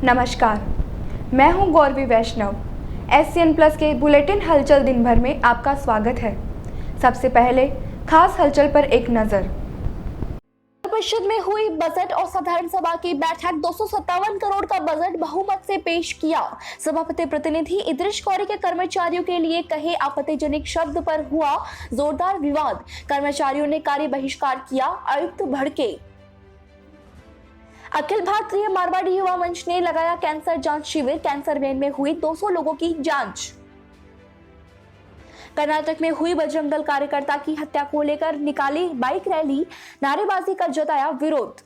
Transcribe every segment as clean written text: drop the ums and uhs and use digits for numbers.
नमस्कार, मैं हूं गौरवी वैष्णव। SCN प्लस के बुलेटिन हलचल दिन भर में आपका स्वागत है। सबसे पहले खास हलचल पर एक नजर। परिषद में हुई बजट और साधारण सभा की बैठक 257 करोड़ का बजट बहुमत से पेश किया। सभापति प्रतिनिधि इद्रिस कौरी के कर्मचारियों के लिए कहे आपत्तिजनक शब्द पर हुआ जोरदार विवाद। कर्मचारियों ने कार्य बहिष्कार किया, आयुक्त भड़के। अखिल भारतीय मारवाड़ी युवा मंच ने लगाया कैंसर जांच शिविर। कैंसर वैन में हुई 200 लोगों की जांच। कर्नाटक में हुई बजरंग दल कार्यकर्ता की हत्या को लेकर निकाली बाइक रैली, नारेबाजी का जताया विरोध।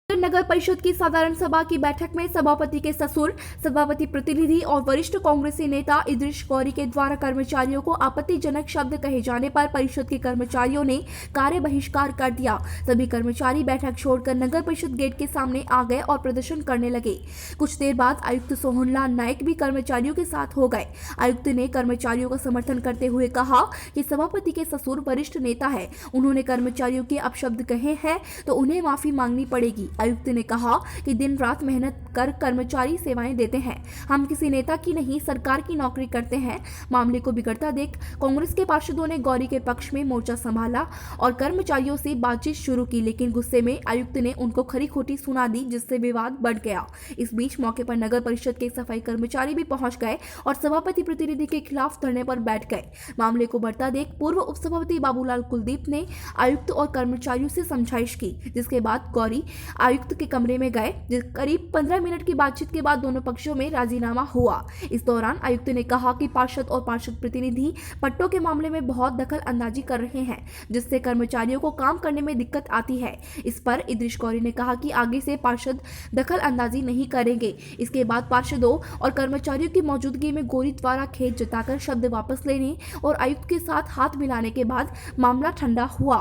नगर परिषद की साधारण सभा की बैठक में सभापति के ससुर, सभापति प्रतिनिधि और वरिष्ठ कांग्रेसी नेता इद्रिस कौरी के द्वारा कर्मचारियों को आपत्तिजनक शब्द कहे जाने पर परिषद के कर्मचारियों ने कार्य बहिष्कार कर दिया। सभी कर्मचारी बैठक छोड़कर नगर परिषद गेट के सामने आ गए और प्रदर्शन करने लगे। कुछ देर बाद आयुक्त सोहनलाल नायक भी कर्मचारियों के साथ हो गए। आयुक्त ने कर्मचारियों का समर्थन करते हुए कहा कि सभापति के ससुर वरिष्ठ नेता है, उन्होंने कर्मचारियों के अपशब्द कहे हैं तो उन्हें माफी मांगनी पड़ेगी। आयुक्त ने कहा कि दिन रात मेहनत कर कर्मचारी सेवाएं देते हैं, हम किसी नेता की नहीं सरकार की नौकरी करते हैं। मामले को बिगड़ता देख कांग्रेस के पार्षदों ने गौरी के पक्ष में मोर्चा संभाला और कर्मचारियों से बातचीत शुरू की, लेकिन गुस्से में आयुक्त ने उनको खरी खोटी सुना दी, जिससे विवाद बढ़ गया। इस बीच मौके पर नगर परिषद के सफाई कर्मचारी भी पहुंच गए और सभापति प्रतिनिधि के खिलाफ धरने पर बैठ गए। मामले को बढ़ता देख पूर्व उपसभापति बाबूलाल कुलदीप ने आयुक्त और कर्मचारियों से समझाइश की, जिसके बाद गौरी आयुक्त के कमरे में गए। करीब 15 मिनट की बातचीत के बाद दोनों पक्षों में राजीनामा हुआ। इस दौरान आयुक्त ने कहा कि पार्षद और पार्षद प्रतिनिधि पट्टों के मामले में बहुत दखल अंदाजी कर रहे हैं, जिससे कर्मचारियों को काम करने में दिक्कत आती है। इस पर इद्रिस कौरी ने कहा कि आगे से पार्षद दखल अंदाजी नहीं करेंगे। इसके बाद पार्षदों और कर्मचारियों की मौजूदगी में गौरी द्वारा खेद जताकर शब्द वापस लेने और आयुक्त के साथ हाथ मिलाने के बाद मामला ठंडा हुआ।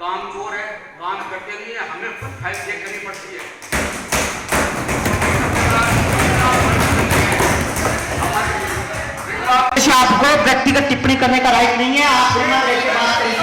काम चोर है, काम करते नहीं है, हमें खुद फाइल चेक करनी पड़ती है। आपको व्यक्तिगत टिप्पणी करने का राइट नहीं है। आप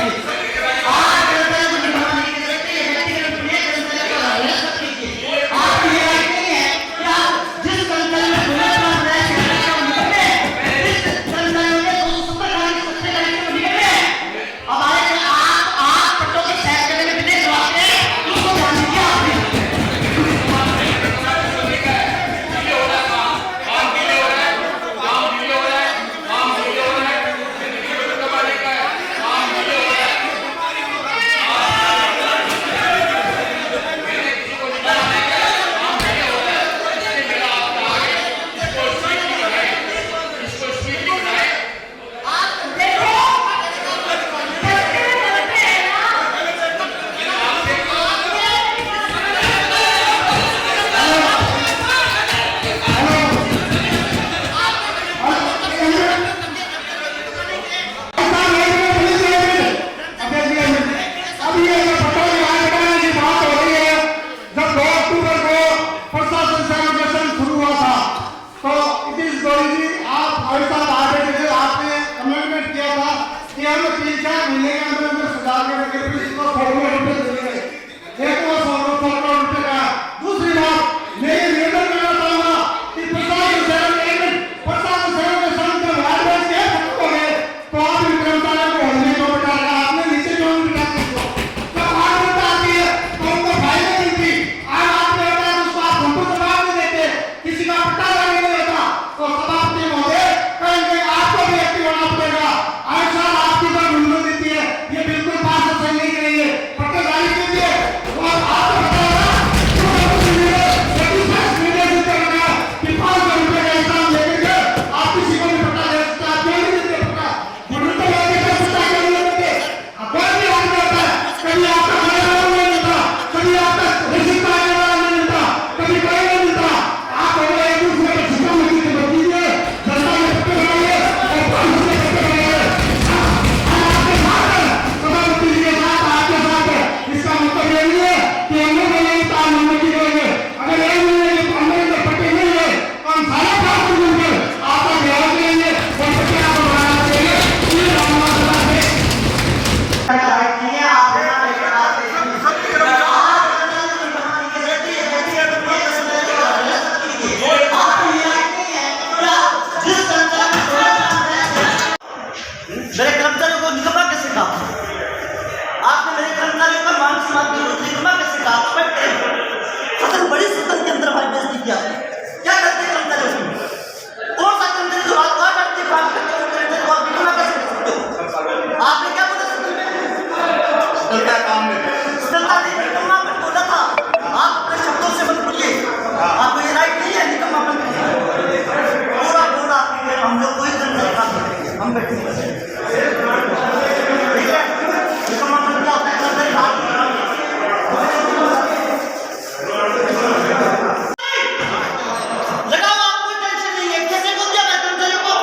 लगाओ, आपको टेंशन नहीं है। किसी को क्या मैं कर्मचारियों को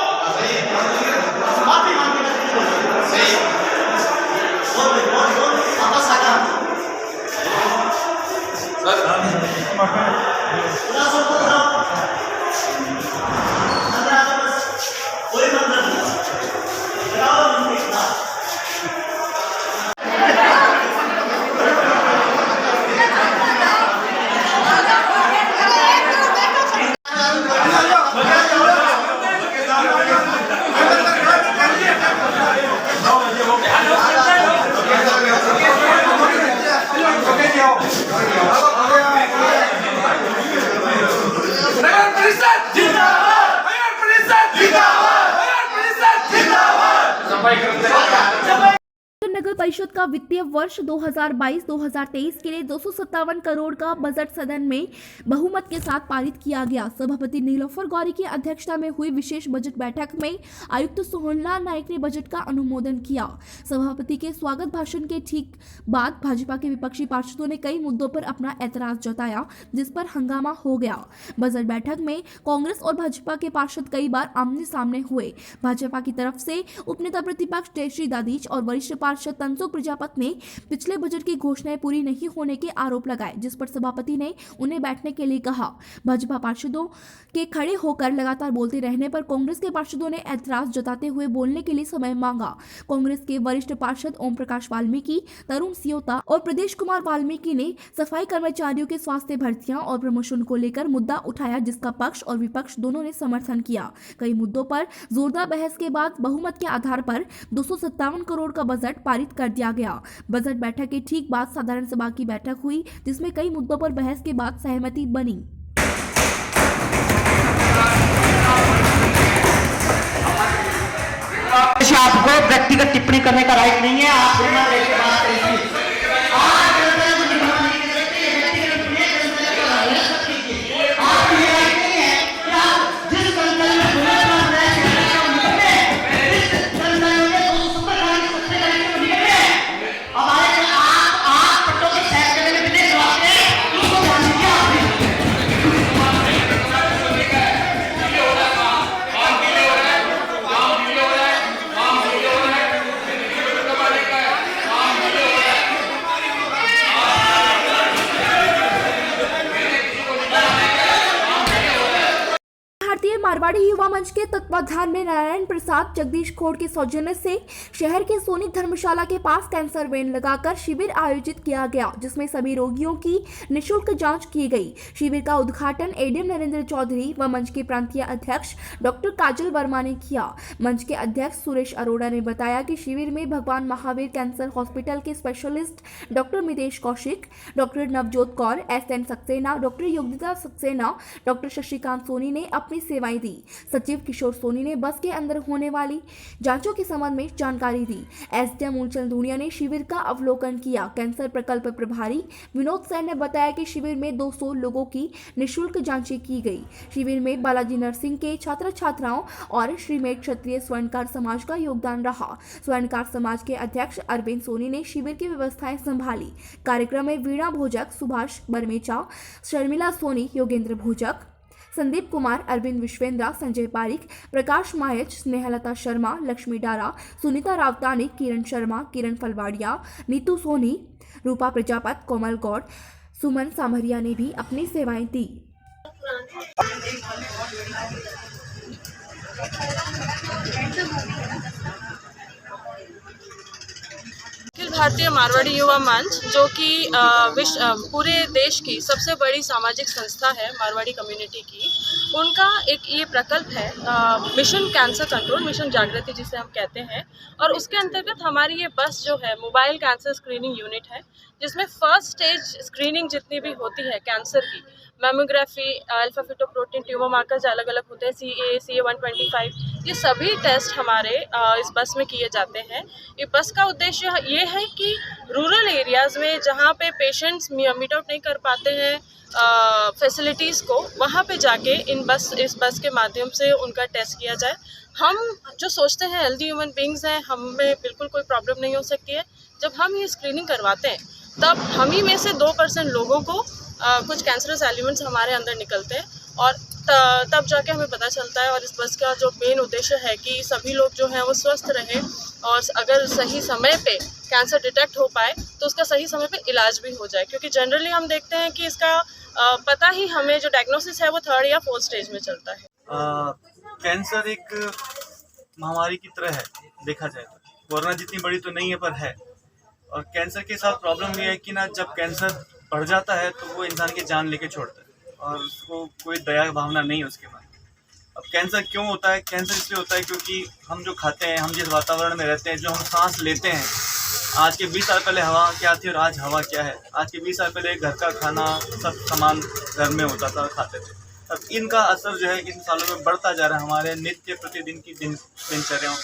माफी मांगी बोल वापस आ गया कोई मंदिर नहीं लगाओ मंदिर का नगर परिषद का वित्तीय वर्ष 2022-2023 के लिए 257 करोड़ का बजट सदन में बहुमत के साथ पारित किया गया। सभापति नीलोफर गौरी की अध्यक्षता में हुई विशेष बजट बैठक में आयुक्त सोहनलाल नायक ने बजट का अनुमोदन किया। सभापति के स्वागत भाषण के ठीक बाद भाजपा के विपक्षी पार्षदों ने कई मुद्दों पर अपना ऐतराज जताया, जिस पर हंगामा हो गया। बजट बैठक में कांग्रेस और भाजपा के पार्षद कई बार आमने सामने हुए। भाजपा की तरफ से उपनेता प्रतिपक्ष जयश्री दादीच और वरिष्ठ पार्षद तंसुख प्रजापत ने पिछले बजट की घोषणाएं पूरी नहीं होने के आरोप लगाए, जिस पर सभापति ने उन्हें बैठने के लिए कहा। भाजपा पार्षदों के खड़े होकर लगातार बोलते रहने पर कांग्रेस के पार्षदों ने ऐतराज जताते हुए बोलने के लिए समय मांगा। कांग्रेस के वरिष्ठ पार्षद ओम प्रकाश वाल्मीकि, तरुण सियोता और प्रदेश कुमार वाल्मीकि ने सफाई कर्मचारियों के स्वास्थ्य भर्तियां और प्रमोशन को लेकर मुद्दा उठाया, जिसका पक्ष और विपक्ष दोनों ने समर्थन किया। कई मुद्दों पर जोरदार बहस के बाद बहुमत के आधार पर 257 करोड़ का बजट पारित कर दिया गया। बजट बैठक के ठीक बाद साधारण सभा की बैठक हुई, जिसमें कई मुद्दों पर बहस के बाद सहमति बनी। आपको व्यक्तिगत टिप्पणी करने का राइट नहीं है। आप मारवाड़ी युवा मंच के तत्वाधान में नारायण प्रसाद जगदीश खोड़ के सौजन्य से शहर के सोनी धर्मशाला के पास कैंसर वैन लगाकर शिविर आयोजित किया गया, जिसमें सभी रोगियों की निःशुल्क जांच की गई। शिविर का उद्घाटन एडीएम नरेंद्र चौधरी व मंच के प्रांतीय अध्यक्ष डॉक्टर काजल वर्मा ने किया। मंच के अध्यक्ष सुरेश अरोड़ा ने बताया कि शिविर में भगवान महावीर कैंसर हॉस्पिटल के specialist doctor Mitesh Kaushik, doctor Navjot Kaur, SN Saxena, doctor Yogita Saxena, doctor Shashikant Soni ने अपनी सेवाएं दी। सचिव किशोर सोनी ने बस के अंदर होने वाली जांचों के संबंध में जानकारी दी। SDM मूलचंद धूनिया ने शिविर का अवलोकन किया। कैंसर प्रकल्प प्रभारी विनोद सैन ने बताया कि शिविर में 200 लोगों की निःशुल्क जांचें की गई। शिविर में बालाजी नर्सिंग के छात्र छात्राओं और श्रीमेध क्षत्रिय स्वर्णकार समाज का योगदान रहा। स्वर्णकार समाज के अध्यक्ष अरविंद सोनी ने शिविर की व्यवस्थाएं संभाली। कार्यक्रम में वीणा भोजक, सुभाष बरमेचा, शर्मिला सोनी, योगेंद्र भोजक, संदीप कुमार, अरविंद विश्वेंद्रा, संजय पारिक, प्रकाश मायच, स्नेहलता शर्मा, लक्ष्मी डारा, सुनीता रावतानी, किरण शर्मा, किरण फलवाड़िया, नीतू सोनी, रूपा प्रजापत, कोमल गौड़, सुमन सामरिया ने भी अपनी सेवाएं दी। अखिल भारतीय मारवाड़ी युवा मंच, जो कि पूरे देश की सबसे बड़ी सामाजिक संस्था है मारवाड़ी कम्युनिटी की, उनका एक ये प्रकल्प है मिशन कैंसर कंट्रोल, मिशन जागृति जिसे हम कहते हैं। और उसके अंतर्गत हमारी ये बस जो है मोबाइल कैंसर स्क्रीनिंग यूनिट है, जिसमें फर्स्ट स्टेज स्क्रीनिंग जितनी भी होती है कैंसर की, मैमोग्राफी, अल्फा फिटोप्रोटीन, ट्यूमर मार्कर्स अलग अलग होते हैं, CA 125, ये सभी टेस्ट हमारे इस बस में किए जाते हैं। ये बस का उद्देश्य ये है कि रूरल एरियाज़ में जहाँ पे पेशेंट्स मीट आउट नहीं कर पाते हैं फैसिलिटीज़ को, वहाँ पे जाके इस बस के माध्यम से उनका टेस्ट किया जाए। हम जो सोचते हैं हेल्दी ह्यूमन बींग्स हैं, हमें बिल्कुल कोई प्रॉब्लम नहीं हो सकती है। जब हम ये स्क्रीनिंग करवाते हैं तब हम ही में से 2% लोगों को कुछ कैंसरस एलिमेंट्स हमारे अंदर निकलते हैं और तब जाके हमें पता चलता है। और इस बस का जो मेन उद्देश्य है कि सभी लोग जो हैं वो स्वस्थ रहें और अगर सही समय पे कैंसर डिटेक्ट हो पाए तो उसका सही समय पे इलाज भी हो जाए, क्योंकि जनरली हम देखते हैं कि इसका पता ही हमें जो डायग्नोसिस है वो 3rd या 4th स्टेज में चलता है। कैंसर एक महामारी की तरह है देखा जाए तो, कोरोना जितनी बड़ी तो नहीं है पर है। और कैंसर के साथ प्रॉब्लम ये है कि ना, जब कैंसर बढ़ जाता है तो वो इंसान की जान लेके छोड़ता है और उसको कोई दया भावना नहीं है उसके बाद। अब कैंसर क्यों होता है? कैंसर इसलिए होता है क्योंकि हम जो खाते हैं, हम जिस वातावरण में रहते हैं, जो हम सांस लेते हैं। आज के 20 साल पहले हवा क्या थी और आज हवा क्या है? आज के 20 साल पहले घर का खाना सब सामान घर में होता था, खाते थे। अब इनका असर जो है इन सालों में बढ़ता जा रहा है हमारे नित्य प्रतिदिन की दिनचर्याओं,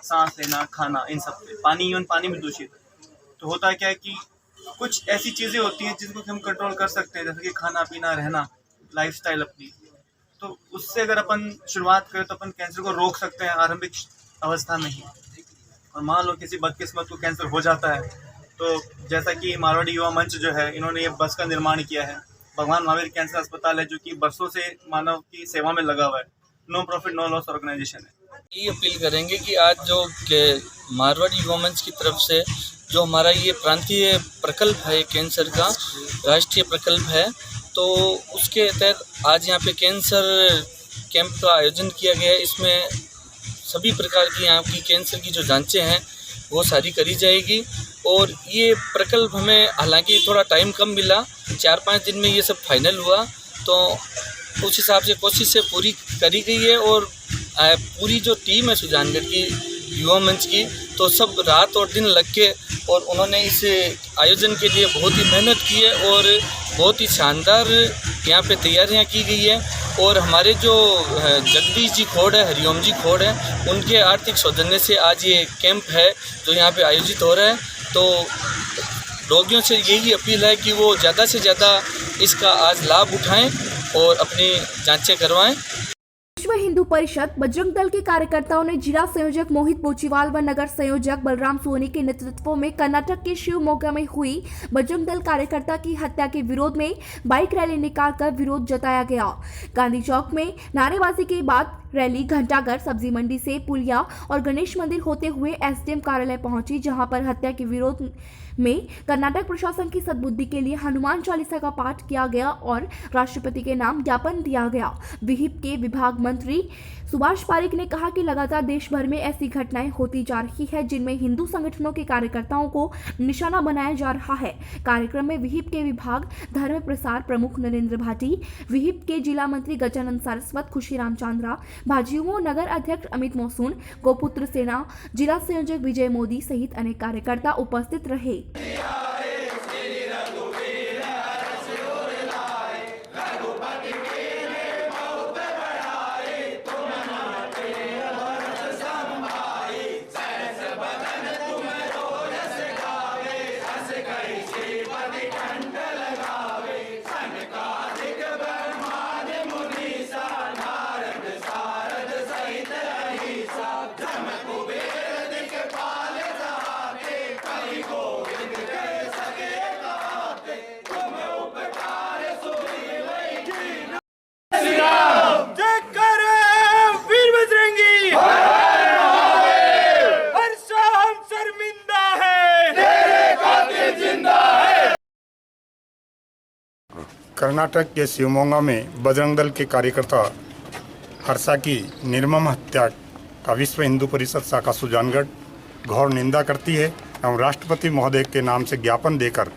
सांस लेना, खाना, इन सब पे। पानी भी दूषित है। तो होता क्या है कि कुछ ऐसी चीज़ें होती हैं जिनको हम कंट्रोल कर सकते हैं, जैसे कि खाना पीना, रहना, लाइफस्टाइल अपनी। तो उससे अगर अपन शुरुआत करें तो अपन कैंसर को रोक सकते हैं आरंभिक अवस्था में ही। और मान लो किसी बदकिस्मत को कैंसर हो जाता है तो जैसा कि मारवाड़ी युवा मंच जो है, इन्होंने ये बस का निर्माण किया है। भगवान महावीर कैंसर अस्पताल है जो कि बरसों से मानव की सेवा में लगा हुआ है। No profit no loss organization है। ये अपील करेंगे कि आज जो मारवाड़ी युवा मंच की तरफ से जो हमारा ये प्रांतीय प्रकल्प है, कैंसर का राष्ट्रीय प्रकल्प है, तो उसके तहत आज यहाँ पे कैंसर कैंप का आयोजन किया गया है। इसमें सभी प्रकार की यहाँ की कैंसर की जो जांचें हैं वो सारी करी जाएगी। और ये प्रकल्प हमें हालांकि थोड़ा टाइम कम मिला, 4-5 दिन में ये सब फाइनल हुआ, तो उस हिसाब से कोशिश से पूरी करी गई है। और पूरी जो टीम है सुजानगढ़ की युवा मंच की, तो सब रात और दिन लग के और उन्होंने इस आयोजन के लिए बहुत ही मेहनत की है और बहुत ही शानदार यहाँ पे तैयारियाँ की गई है। और हमारे जो जगदीश जी खोड़ है, हरिओम जी खोड़ है, उनके आर्थिक सौजन्य से आज ये कैंप है जो यहाँ पे आयोजित हो रहा है। तो रोगियों से यही अपील है कि वो ज़्यादा से ज़्यादा इसका आज लाभ उठाएं और अपनी जांचें करवाएं। विश्व हिंदू परिषद बजरंग दल के कार्यकर्ताओं ने जिला संयोजक मोहित बोचीवाल व नगर संयोजक बलराम सोनी के नेतृत्व में कर्नाटक के शिवमोगा में हुई बजरंग दल कार्यकर्ता की हत्या के विरोध में बाइक रैली निकालकर विरोध जताया गया। गांधी चौक में नारेबाजी के बाद रैली घंटाघर, सब्जी मंडी से पुलिया और गणेश मंदिर होते हुए SDM कार्यालय पहुंची, जहां पर हत्या के विरोध में कर्नाटक प्रशासन की सद्बुद्धि के लिए हनुमान चालीसा का पाठ किया गया और राष्ट्रपति के नाम ज्ञापन दिया गया। विहिप के विभाग मंत्री सुभाष पारिक ने कहा कि लगातार देश भर में ऐसी घटनाएं होती जा रही है जिनमें हिंदू संगठनों के कार्यकर्ताओं को निशाना बनाया जा रहा है। कार्यक्रम में विहिप के विभाग धर्म प्रसार प्रमुख नरेंद्र भाटी, विहिप के जिला मंत्री गजानंद सारस्वत, खुशीराम चांद्रा, भाजयुमो नगर अध्यक्ष अमित मोसून, गोपुत्र सेना जिला संयोजक विजय मोदी सहित अनेक कार्यकर्ता उपस्थित रहे। कर्नाटक के शिवमोगा में बजरंग दल के कार्यकर्ता हर्षा की निर्मम हत्या का विश्व हिंदू परिषद शाखा सुजानगढ़ घोर निंदा करती है एवं राष्ट्रपति महोदय के नाम से ज्ञापन देकर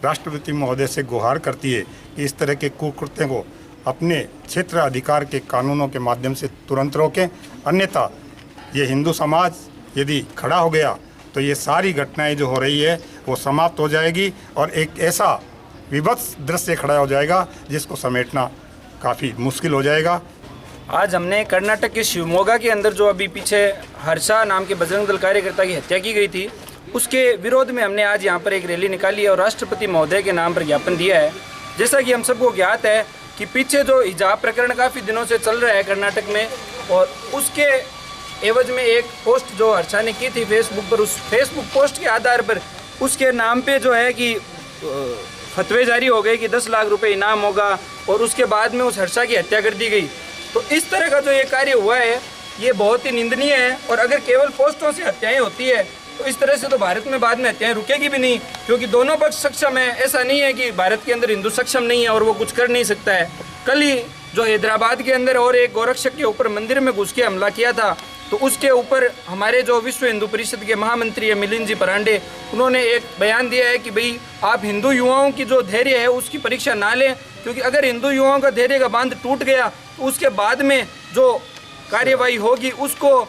राष्ट्रपति महोदय से गुहार करती है कि इस तरह के कुकृत्यों को अपने क्षेत्र अधिकार के कानूनों के माध्यम से तुरंत रोकें, अन्यथा ये हिंदू समाज यदि खड़ा हो गया तो ये सारी घटनाएं जो हो रही है वो समाप्त हो जाएगी और एक ऐसा विभत्स दृश्य खड़ा हो जाएगा, जिसको समेटना काफ़ी मुश्किल हो जाएगा। आज हमने कर्नाटक के शिवमोगा के अंदर जो अभी पीछे हर्षा नाम के बजरंग दल कार्यकर्ता की हत्या की गई थी, उसके विरोध में हमने आज यहाँ पर एक रैली निकाली और राष्ट्रपति महोदय के नाम पर ज्ञापन दिया है। जैसा कि हम सबको ज्ञात है कि पीछे जो हिजाब प्रकरण काफ़ी दिनों से चल रहा है कर्नाटक में, और उसके एवज में एक पोस्ट जो हर्षा ने की थी फेसबुक पर, उस फेसबुक पोस्ट के आधार पर उसके नाम पे जो है कि फतवे जारी हो गए कि 10 लाख रुपए इनाम होगा, और उसके बाद में उस हर्षा की हत्या कर दी गई। तो इस तरह का जो ये कार्य हुआ है ये बहुत ही निंदनीय है, और अगर केवल पोस्टों से हत्याएं होती है तो इस तरह से तो भारत में बाद में हत्याएं रुकेगी भी नहीं, क्योंकि दोनों पक्ष सक्षम है। ऐसा नहीं है कि भारत के अंदर हिंदू सक्षम नहीं है और वो कुछ कर नहीं सकता है। कल ही जो हैदराबाद के अंदर और एक गोरक्षक के ऊपर मंदिर में घुस के हमला किया था, तो उसके ऊपर हमारे जो विश्व हिंदू परिषद के महामंत्री है मिलिंद जी परांडे, उन्होंने एक बयान दिया है कि भाई आप हिंदू युवाओं की जो धैर्य है उसकी परीक्षा ना लें, क्योंकि अगर हिंदू युवाओं का धैर्य का बांध टूट गया तो उसके बाद में जो कार्यवाही होगी उसको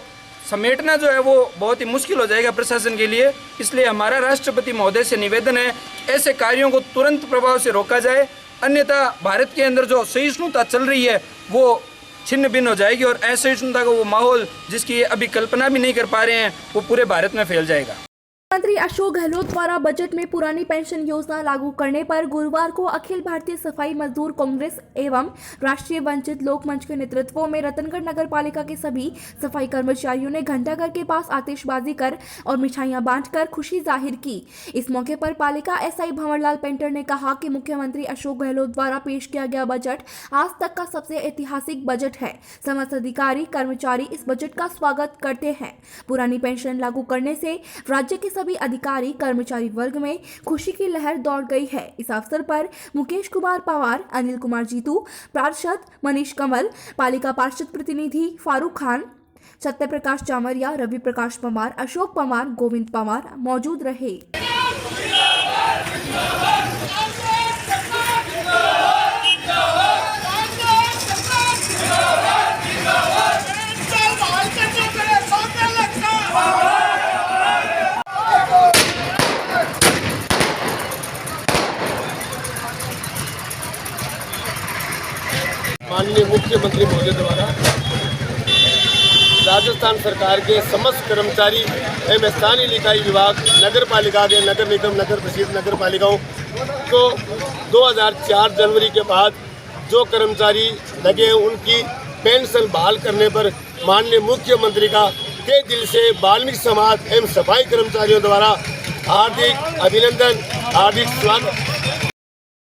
समेटना जो है वो बहुत ही मुश्किल हो जाएगा प्रशासन के लिए। इसलिए हमारा राष्ट्रपति महोदय से निवेदन है ऐसे कार्यों को तुरंत प्रभाव से रोका जाए, अन्यथा भारत के अंदर जो सहिष्णुता चल रही है वो छिन्न भिन्न हो जाएगी, और असहिष्णुता का वो माहौल जिसकी अभी कल्पना भी नहीं कर पा रहे हैं वो पूरे भारत में फैल जाएगा। मंत्री अशोक गहलोत द्वारा बजट में पुरानी पेंशन योजना लागू करने पर गुरुवार को अखिल भारतीय सफाई मजदूर कांग्रेस एवं राष्ट्रीय वंचित लोक मंच के नेतृत्व में रतनगढ़ नगर पालिका के सभी सफाई कर्मचारियों ने घंटाघर के पास आतिशबाजी कर और मिठाइयां बांटकर खुशी जाहिर की। इस मौके पर पालिका एसआई भंवरलाल पेंटर ने कहा कि मुख्यमंत्री अशोक गहलोत द्वारा पेश किया गया बजट आज तक का सबसे ऐतिहासिक बजट है। समस्त अधिकारी कर्मचारी इस बजट का स्वागत करते हैं। पुरानी पेंशन लागू करने से राज्य के सभी अधिकारी कर्मचारी वर्ग में खुशी की लहर दौड़ गई है। इस अवसर पर मुकेश कुमार पवार, अनिल कुमार जीतू, पार्षद मनीष कमल, पालिका पार्षद प्रतिनिधि फारूक खान, सत्य प्रकाश चामरिया, रवि प्रकाश पवार, अशोक पवार, गोविंद पवार मौजूद रहे। माननीय मुख्यमंत्री महोदय द्वारा राजस्थान सरकार के समस्त कर्मचारी एवं स्थानीय निकाय विभाग, नगर पालिका के नगर निगम, नगर परिषद, नगर पालिकाओं को 2004 जनवरी के बाद जो कर्मचारी लगे हैं उनकी पेंशन बहाल करने पर माननीय मुख्यमंत्री का तहे दिल से वाल्मीकि समाज एवं सफाई कर्मचारियों द्वारा हार्दिक अभिनंदन, हार्दिक स्वागत।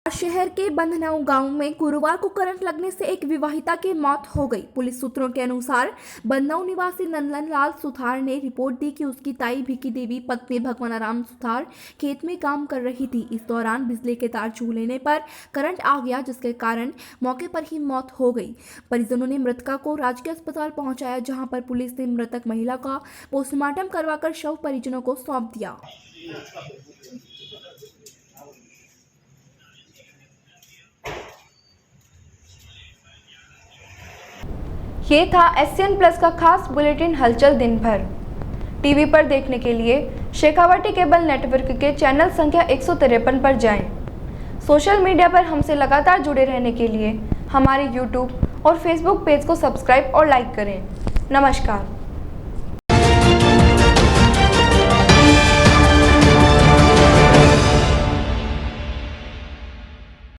शहर के बंधनाऊ गांव में गुरुवार को करंट लगने से एक विवाहिता की मौत हो गई। पुलिस सूत्रों के अनुसार बंधनाऊ निवासी नंदन लाल सुथार ने रिपोर्ट दी कि उसकी ताई भिकी देवी पत्नी भगवानाराम सुथार खेत में काम कर रही थी। इस दौरान बिजली के तार छू लेने पर करंट आ गया, जिसके कारण मौके पर ही मौत हो गई। परिजनों ने मृतका को राजकीय अस्पताल पहुंचाया, जहां पर पुलिस ने मृतक महिला का पोस्टमार्टम करवाकर शव परिजनों को सौंप दिया। ये था SCN प्लस का खास बुलेटिन हलचल दिन भर। टीवी पर देखने के लिए शेखावाटी केबल नेटवर्क के चैनल संख्या 153 पर जाएं। सोशल मीडिया पर हमसे लगातार जुड़े रहने के लिए हमारे YouTube और Facebook पेज को सब्सक्राइब और लाइक करें। नमस्कार।